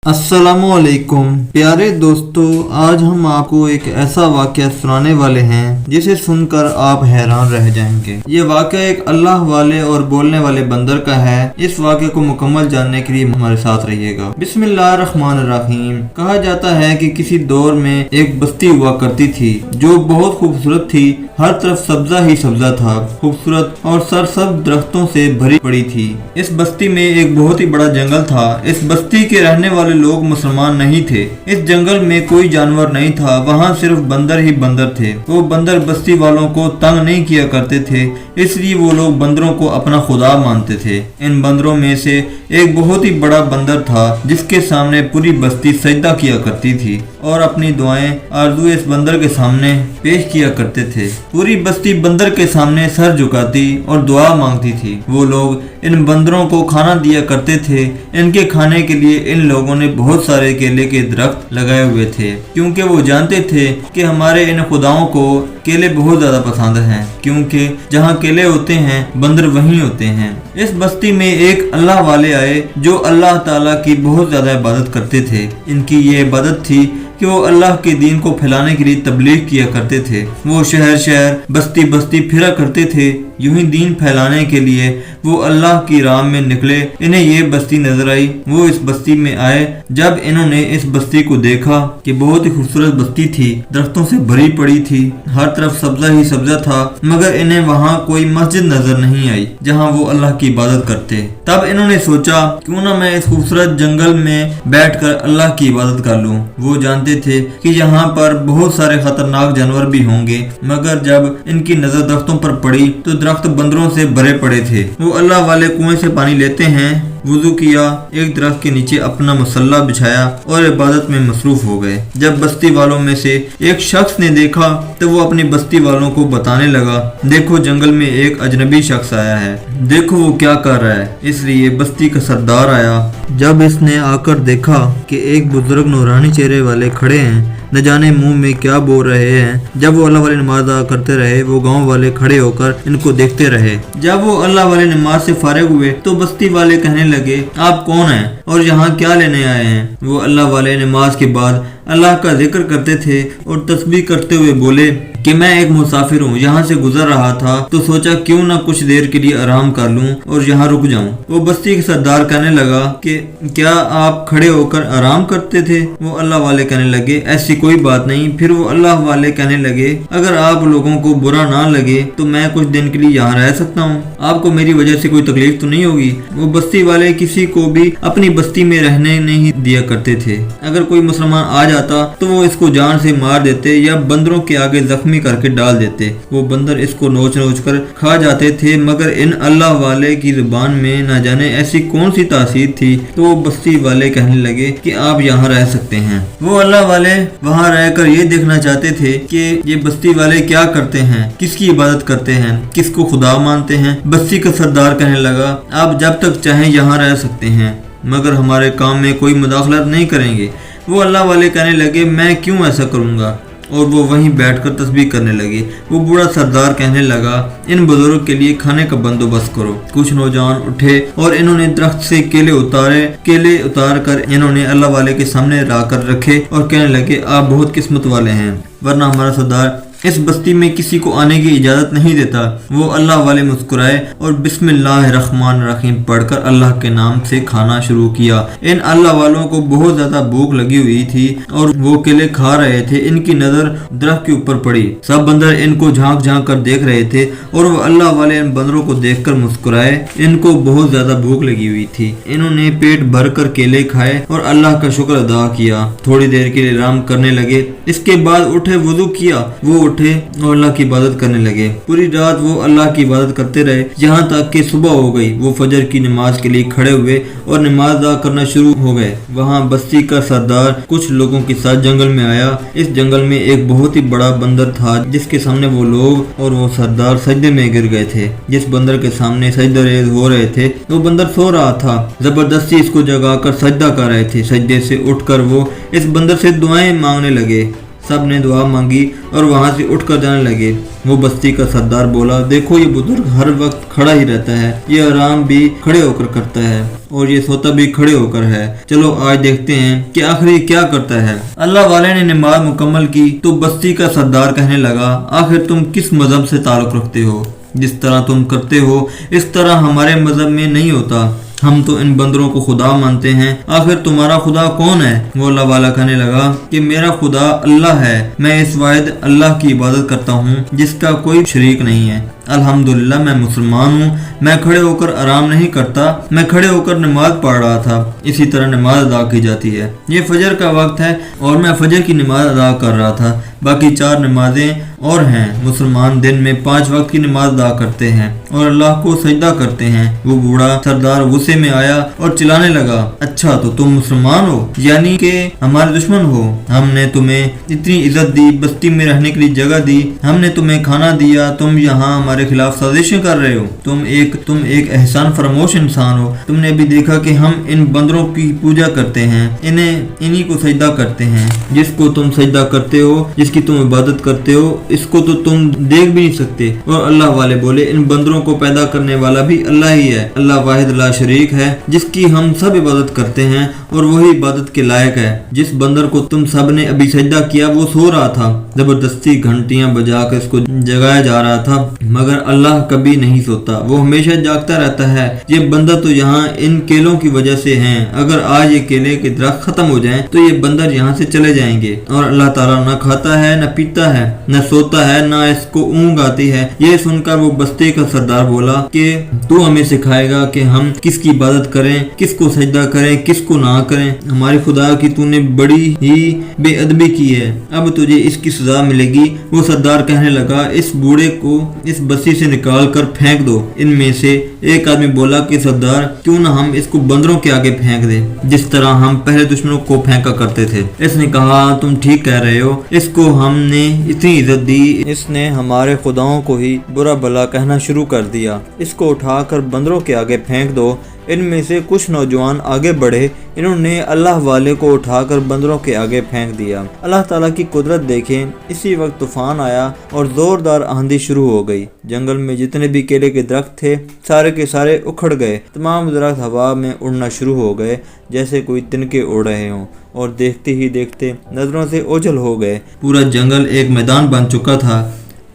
अस्सलामुअलैकुम प्यारे दोस्तों, आज हम आपको एक ऐसा वाक़या सुनाने वाले हैं जिसे सुनकर आप हैरान रह जाएंगे। ये वाक़या एक अल्लाह वाले और बोलने वाले बंदर का है। इस वाक़े को मुकम्मल जानने के लिए हमारे साथ रहिएगा। बिस्मिल्लाहिर्रहमानिर्रहीम। कहा जाता है कि किसी दौर में एक बस्ती हुआ करती थी जो बहुत खूबसूरत थी। हर तरफ सब्जा ही सब्जा था, खूबसूरत और सरसब्ज दरख्तों से भरी पड़ी थी। इस बस्ती में एक बहुत ही बड़ा जंगल था। इस बस्ती के रहने वाले लोग मुसलमान नहीं थे। इस जंगल में कोई जानवर नहीं था, वहाँ सिर्फ बंदर ही बंदर थे। वो बंदर बस्ती वालों को तंग नहीं किया करते थे, इसलिए वो लोग बंदरों को अपना खुदा मानते थे। इन बंदरों में से एक बहुत ही बड़ा बंदर था जिसके सामने पूरी बस्ती सजदा किया करती थी और अपनी दुआएं आरज़ू इस बंदर के सामने पेश किया करते थे। पूरी बस्ती बंदर के सामने सर झुकाती और दुआ मांगती थी। वो लोग इन बंदरों को खाना दिया करते थे। इनके खाने के लिए इन लोगों ने बहुत सारे केले के दरख्त लगाए हुए थे, क्योंकि वो जानते थे कि हमारे इन खुदाओं को केले बहुत ज्यादा पसंद हैं, क्योंकि जहाँ केले होते हैं बंदर वहीं होते हैं। इस बस्ती में एक अल्लाह वाले आए जो अल्लाह ताला की बहुत ज्यादा इबादत करते थे। इनकी ये इबादत थी कि वो अल्लाह के दीन को फैलाने के लिए तबलीग किया करते थे। वो शहर शहर बस्ती बस्ती फिरा करते थे। यूं ही दीन फैलाने के लिए वो अल्लाह की राह में निकले। इन्हें ये बस्ती नजर आई। वो इस बस्ती में आए। जब इन्होंने इस बस्ती को देखा कि बहुत ही खूबसूरत बस्ती थी, दरख्तों से भरी पड़ी थी, हर तरफ सब्जा ही सब्जा था, मगर इन्हें वहाँ कोई मस्जिद नजर नहीं आई जहाँ वो अल्लाह की इबादत करते। तब इन्होंने सोचा क्यों ना मैं इस खूबसूरत जंगल में बैठकर अल्लाह की इबादत कर लूँ। वो जानते थे कि यहाँ पर बहुत सारे खतरनाक जानवर भी होंगे, मगर जब इनकी नजर दरख्तों पर पड़ी तो दरख्त बंदरों से भरे पड़े थे। वो अल्लाह वाले कुएं से पानी लेते हैं, वुजू किया, एक दरख्त के नीचे अपना मुसल्ला बिछाया और इबादत में मसरूफ हो गए। जब बस्ती वालों में से एक शख्स ने देखा तो वो अपनी बस्ती वालों को बताने लगा, देखो जंगल में एक अजनबी शख्स आया है, देखो वो क्या कर रहा है। इसलिए बस्ती का सरदार आया। जब इसने आकर देखा कि एक बुजुर्ग नूरानी चेहरे वाले खड़े हैं, न जाने मुंह में क्या बोल रहे हैं। जब वो अल्लाह वाले नमाज अदा करते रहे, वो गांव वाले खड़े होकर इनको देखते रहे। जब वो अल्लाह वाले नमाज से फारिग हुए तो बस्ती वाले कहने लगे, आप कौन हैं और यहाँ क्या लेने आए हैं। वो अल्लाह वाले नमाज के बाद अल्लाह का जिक्र करते थे और तस्बीह करते हुए बोले कि मैं एक मुसाफिर हूँ, यहाँ से गुजर रहा था तो सोचा क्यों ना कुछ देर के लिए आराम कर लूँ और यहाँ रुक जाऊँ। वो बस्ती के सरदार कहने लगा कि क्या आप खड़े होकर आराम करते थे। वो अल्लाह वाले कहने लगे, ऐसी कोई बात नहीं। फिर वो अल्लाह वाले कहने लगे, अगर आप लोगों को बुरा ना लगे तो मैं कुछ दिन के लिए यहाँ रह सकता हूँ, आपको मेरी वजह से कोई तकलीफ तो नहीं होगी। वो बस्ती वाले किसी को भी अपनी बस्ती में रहने नहीं दिया करते थे। अगर कोई मुसलमान आ जाता तो वो इसको जान से मार देते या बंदरों के आगे जख्मी करके डाल देते। वो बंदर इसको नोच नोच कर खा जाते थे, मगर इन अल्लाह वाले की जुबान में न जाने ऐसी कौन सी तासीर थी तो वो बस्ती वाले कहने लगे कि आप यहाँ रह सकते हैं। वो अल्लाह वाले वहाँ रहकर ये देखना चाहते थे कि ये बस्ती वाले क्या करते हैं, किसकी इबादत करते हैं, किसको खुदा मानते हैं। बस्ती का सरदार कहने लगा, आप जब तक चाहें यहाँ रह सकते हैं, मगर हमारे काम में कोई मुदाखलत नहीं करेंगे। वो अल्लाह वाले कहने लगे, मैं क्यों ऐसा करूँगा, और वो वहीं बैठकर तस्बीह करने लगे। वो बूढ़ा सरदार कहने लगा, इन बुजुर्ग के लिए खाने का बंदोबस्त करो। कुछ नौजवान उठे और इन्होंने दरख्त से केले उतारे। केले उतार कर इन्होंने अल्लाह वाले के सामने लाकर रखे और कहने लगे, आप बहुत किस्मत वाले हैं, वरना हमारा सरदार इस बस्ती में किसी को आने की इजाजत नहीं देता। वो अल्लाह वाले मुस्कुराए और बिस्मिल्लाहिर्रहमानिर्रहीम पढ़कर अल्लाह के नाम से खाना शुरू किया। इन अल्लाह वालों को बहुत ज्यादा भूख लगी हुई थी और वो केले खा रहे थे। इनकी नजर दरख्त के ऊपर पड़ी। सब बंदर इनको झांक झांक कर देख रहे थे और वो अल्लाह वाले इन बंदरों को देखकर मुस्कुराए। इनको बहुत ज्यादा भूख लगी हुई थी। इन्होंने पेट भर कर केले खाए और अल्लाह का शुक्र अदा किया। थोड़ी देर के लिए आराम करने लगे। इसके बाद उठे, वुजू किया, वो उठे और अल्लाह की इबादत करने लगे। पूरी रात वो अल्लाह की इबादत करते रहे, यहाँ तक कि सुबह हो गई। वो फजर की नमाज के लिए खड़े हुए और नमाज अदा करना शुरू हो गए। वहाँ बस्ती का सरदार कुछ लोगों के साथ जंगल में आया। इस जंगल में एक बहुत ही बड़ा बंदर था जिसके सामने वो लोग और वो सरदार सजदे में गिर गए थे। जिस बंदर के सामने सजदा रेज हो रहे थे वो बंदर सो रहा था। जबरदस्ती इसको जगाकर सजदा कर रहे थे। सजदे से उठकर वो इस बंदर से दुआएं मांगने लगे। सब ने दुआ मांगी और वहाँ से उठकर जाने लगे। वो बस्ती का सरदार बोला, देखो ये बुजुर्ग हर वक्त खड़ा ही रहता है, ये आराम भी खड़े होकर करता है और ये सोता भी खड़े होकर है। चलो आज देखते हैं कि आखिर ये क्या करता है। अल्लाह वाले ने नमाज मुकम्मल की तो बस्ती का सरदार कहने लगा, आखिर तुम किस मजहब से ताल्लुक रखते हो? जिस तरह तुम करते हो इस तरह हमारे मजहब में नहीं होता। हम तो इन बंदरों को खुदा मानते हैं। आखिर तुम्हारा खुदा कौन है? वो अल्लाह वाला कहने लगा कि मेरा खुदा अल्लाह है। मैं इस वाहिद अल्लाह की इबादत करता हूँ जिसका कोई शरीक नहीं है। अल्हम्दुलिल्लाह मैं मुसलमान हूँ। मैं खड़े होकर आराम नहीं करता, मैं खड़े होकर नमाज पढ़ रहा था। इसी तरह नमाज अदा की जाती है। ये फजर का वक्त है और मैं फजर की नमाज अदा कर रहा था। बाकी 4 नमाजें और हैं। मुसलमान दिन में 5 वक्त की नमाज अदा करते हैं और अल्लाह को सजदा करते हैं। वो बूढ़ा सरदार गुस्से में आया और चिल्लाने लगा, अच्छा तो तुम मुसलमान हो, यानी कि हमारे दुश्मन हो। हमने तुम्हें इतनी इज्जत दी, बस्ती में रहने के लिए जगह दी, हमने तुम्हें खाना दिया, तुम यहाँ हमारे खिलाफ साजिशें कर रहे हो। तुम एक एहसान फरामोश इंसान हो। तुमने अभी देखा कि हम इन बंदरों की पूजा करते हैं, इन्हीं को सजदा करते हैं। जिसको तुम सजदा करते हो, जिसकी तुम इबादत करते हो, इसको तो तुम देख भी नहीं सकते। और अल्लाह वाले बोले, इन बंदरों को पैदा करने वाला भी अल्लाह ही है। अल्लाह वाहिद ला शरीक है जिसकी हम सब इबादत करते हैं और वही इबादत के लायक है। जिस बंदर को तुम सब ने अभी सजदा किया वो सो रहा था। जबरदस्ती घंटियां बजाकर इसको जगाया जा रहा था, मगर अल्लाह कभी नहीं सोता, वो हमेशा जागता रहता है। ये बंदर तो यहाँ इन केलों की वजह से हैं। अगर आज ये केले के दरख्त खत्म हो जाएं तो ये बंदर यहाँ से चले जाएंगे। और अल्लाह ताला न खाता है, न पीता है, न सोता है, न इसको ऊँग आती है। ये सुनकर वो बस्ती का सरदार बोला कि तू हमें सिखाएगा कि हम किसकी इबादत करें, किसको सजदा करें, किसको ना करें। हमारे खुदा की तूने बड़ी ही बेअदबी की है, अब तुझे इसकी सजा मिलेगी। वो सरदार कहने लगा, इस बूढ़े को इस बस्ती से निकाल कर फेंक दो। इनमें से एक आदमी बोला कि सरदार क्यों ना हम इसको बंदरों के आगे फेंक दे, जिस तरह हम पहले दुश्मनों को फेंका करते थे। इसने कहा, तुम ठीक कह रहे हो, इसको हमने इतनी इज्जत दी, इसने हमारे खुदाओं को ही बुरा भला कहना शुरू कर दिया। इसको उठाकर बंदरों के आगे फेंक दो। इनमें से कुछ नौजवान आगे बढ़े, इन्होंने अल्लाह वाले को उठाकर बंदरों के आगे फेंक दिया। अल्लाह ताला की कुदरत देखें। इसी वक्त तूफान आया और जोरदार आंधी शुरू हो गई। जंगल में जितने भी केले के दरख्त थे सारे के सारे उखड़ गए। तमाम दरख्त हवा में उड़ना शुरू हो गए जैसे कोई तिनके उड़ रहे हों, और देखते ही देखते नजरों से ओझल हो गए। पूरा जंगल एक मैदान बन चुका था।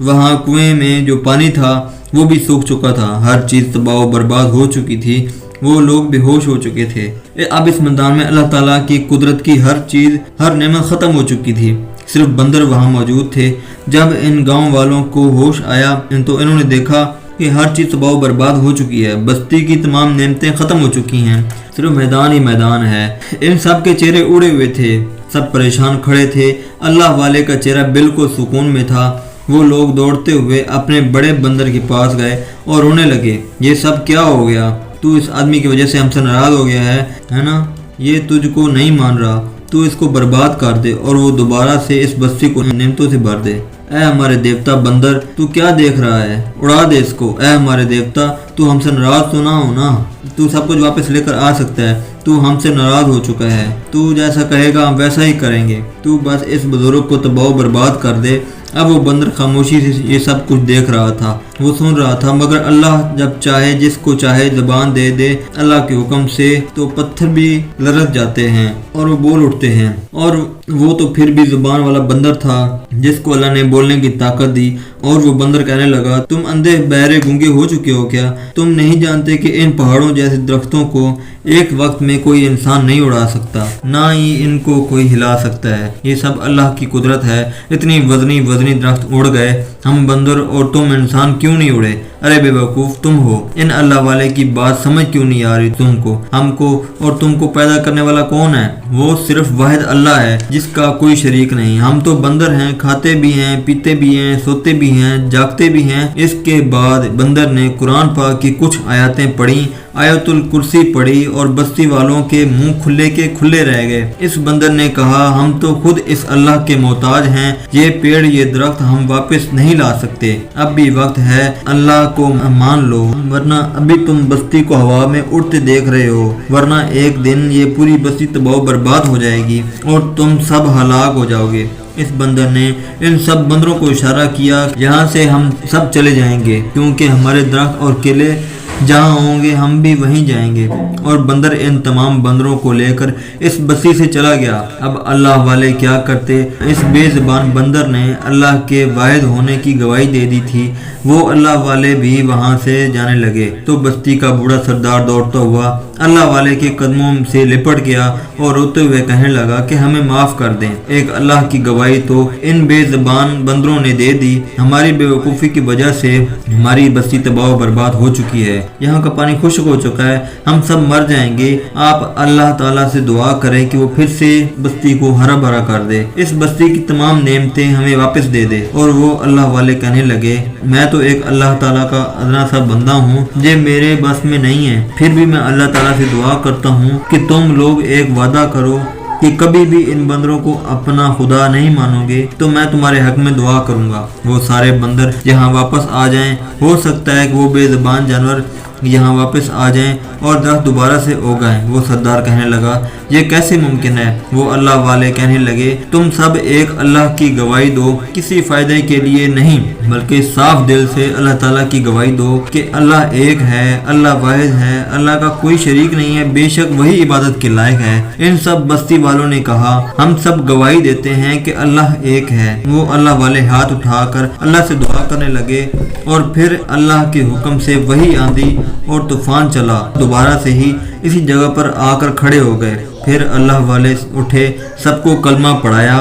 वहाँ कुएं में जो पानी था वो भी सूख चुका था। हर चीज तबाह बर्बाद हो चुकी थी। वो लोग बेहोश हो चुके थे। अब इस मैदान में अल्लाह ताला की कुदरत की हर चीज, हर नेमत खत्म हो चुकी थी। सिर्फ बंदर वहाँ मौजूद थे। जब इन गांव वालों को होश आया तो इन्होंने देखा कि हर चीज तबाह बर्बाद हो चुकी है। बस्ती की तमाम नेमतें खत्म हो चुकी हैं, सिर्फ मैदान ही मैदान है। इन सब के चेहरे उड़े हुए थे, सब परेशान खड़े थे। अल्लाह वाले का चेहरा बिल्कुल सुकून में था। वो लोग दौड़ते हुए अपने बड़े बंदर के पास गए और रोने लगे, ये सब क्या हो गया? तू इस आदमी की वजह से हमसे नाराज हो गया है ना? ये तुझको नहीं मान रहा, तू इसको बर्बाद कर दे और वो दोबारा से इस बस्ती को नेमतों से भर दे। ऐ हमारे देवता बंदर, तू क्या देख रहा है? उड़ा दे इसको। ऐ हमारे देवता, तू हमसे नाराज तो ना हो ना? तू सब कुछ वापस लेकर आ सकता है। तू हमसे नाराज हो चुका है। तू जैसा कहेगा हम वैसा ही करेंगे। तू बस इस बुजुर्ग को तबाह बर्बाद कर दे। अब वो बंदर खामोशी से ये सब कुछ देख रहा था, वो सुन रहा था। मगर अल्लाह जब चाहे जिसको चाहे ज़बान दे दे अल्लाह के हुक्म से, तो पत्थर भी लरक जाते हैं और वो बोल उठते हैं। और वो तो फिर भी ज़ुबान वाला बंदर था जिसको अल्लाह ने बोलने की ताकत दी। और वो बंदर कहने लगा, तुम अंधे बहरे गूंगे हो चुके हो क्या? तुम नहीं जानते कि इन पहाड़ों जैसे दरख्तों को एक वक्त में कोई इंसान नहीं उड़ा सकता, ना ही इनको कोई हिला सकता है। ये सब अल्लाह की कुदरत है। इतनी वजनी दरख्त उड़ गए, हम बंदर और तुम इंसान क्यों नहीं उड़े? अरे बेवकूफ तुम हो, इन अल्लाह वाले की बात समझ क्यों नहीं आ रही तुमको? हमको और तुमको पैदा करने वाला कौन है? वो सिर्फ वाहिद अल्लाह है जिसका कोई शरीक नहीं। हम तो बंदर हैं, खाते भी हैं, पीते भी हैं, सोते भी हैं, जागते भी हैं। इसके बाद बंदर ने कुरान पाक की कुछ आयतें पढ़ी, आयतुल कुर्सी पढ़ी और बस्ती वालों के मुंह खुले के खुले रह गए। इस बंदर ने कहा, हम तो खुद इस अल्लाह के मोहताज हैं। ये पेड़ ये दरख्त हम वापस नहीं ला सकते। अब भी वक्त है, अल्लाह को मान लो, वरना अभी तुम बस्ती को हवा में उड़ते देख रहे हो, वरना एक दिन ये पूरी बस्ती तबाह बर्बाद हो जाएगी और तुम सब हलाक हो जाओगे। इस बंदर ने इन सब बंदरों को इशारा किया, यहाँ से हम सब चले जाएंगे क्योंकि हमारे दरख्त और किले जहाँ होंगे हम भी वहीं जाएंगे। और बंदर इन तमाम बंदरों को लेकर इस बस्ती से चला गया। अब अल्लाह वाले क्या करते, इस बेज़बान बंदर ने अल्लाह के वाहिद होने की गवाही दे दी थी। वो अल्लाह वाले भी वहाँ से जाने लगे तो बस्ती का बूढ़ा सरदार दौड़ता हुआ अल्लाह वाले के कदमों से लिपट गया और रोते हुए कहने लगा कि हमें माफ़ कर दें। एक अल्लाह की गवाही तो इन बेज़बान बंदरों ने दे दी। हमारी बेवकूफ़ी की वजह से हमारी बस्ती तबाह बर्बाद हो चुकी है, यहाँ का पानी खुश्क हो चुका है, हम सब मर जाएंगे। आप अल्लाह ताला से दुआ करें कि वो फिर से बस्ती को हरा भरा कर दे, इस बस्ती की तमाम नेमतें हमें वापस दे दे। और वो अल्लाह वाले कहने लगे, मैं तो एक अल्लाह ताला का अदना सा बंदा हूँ, ये मेरे बस में नहीं है, फिर भी मैं अल्लाह ताला से दुआ करता हूँ कि तुम लोग एक वादा करो कि कभी भी इन बंदरों को अपना खुदा नहीं मानोगे तो मैं तुम्हारे हक में दुआ करूंगा। वो सारे बंदर यहाँ वापस आ जाएं, हो सकता है कि वो बेज़बान जानवर यहाँ वापस आ जाएं और दरख्त दोबारा से उगाएं। वो सरदार कहने लगा, ये कैसे मुमकिन है? वो अल्लाह वाले कहने लगे, तुम सब एक अल्लाह की गवाही दो, किसी फायदे के लिए नहीं बल्कि साफ दिल से अल्लाह ताला की गवाही दो कि अल्लाह एक है, अल्लाह वाहिद है, अल्लाह का कोई शरीक नहीं है, बेशक वही इबादत के लायक है। इन सब बस्ती वालों ने कहा, हम सब गवाही देते हैं कि अल्लाह एक है। वो अल्लाह वाले हाथ उठाकर अल्लाह से दुआ करने लगे और फिर अल्लाह के हुक्म से वही आंधी और तूफान चला, दोबारा से ही इसी जगह पर आकर खड़े हो गए। फिर अल्लाह वाले उठे, सबको कलमा पढ़ाया,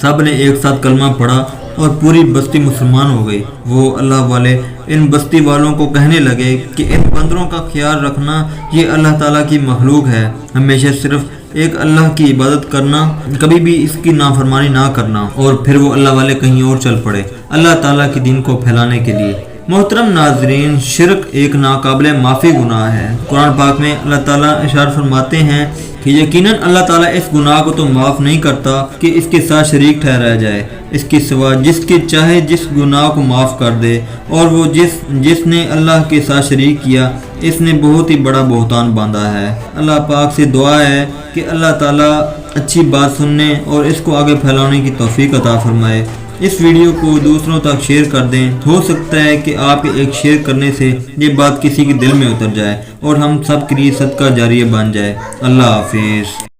सब ने एक साथ कलमा पढ़ा और पूरी बस्ती मुसलमान हो गई। वो अल्लाह वाले इन बस्ती वालों को कहने लगे कि इन बंदरों का ख्याल रखना, ये अल्लाह ताला की मखलूक है, हमेशा सिर्फ एक अल्लाह की इबादत करना, कभी भी इसकी नाफरमानी ना करना। और फिर वो अल्लाह वाले कहीं और चल पड़े अल्लाह ताला के दीन को फैलाने के लिए। मोहतरम नाजरीन, शिरक एक नाकाबिले माफ़ी गुनाह है। कुरान पाक में अल्लाह ताला इरशाद फरमाते हैं कि यकीनन अल्लाह ताला इस गुनाह को तो माफ़ नहीं करता कि इसके साथ शरीक ठहराया जाए, इसके सिवा जिसके चाहे जिस गुनाह को माफ़ कर दे। और वो जिसने अल्लाह के साथ शरीक किया, इसने बहुत ही बड़ा बहतान बांधा है। अल्लाह पाक से दुआ है कि अल्लाह ताला अच्छी बात सुनने और इसको आगे फैलाने की तौफीक अता फरमाए। इस वीडियो को दूसरों तक शेयर कर दें, हो सकता है कि आपके एक शेयर करने से ये बात किसी के दिल में उतर जाए और हम सब के लिए सदका जारिया बन जाए। अल्लाह हाफिज़।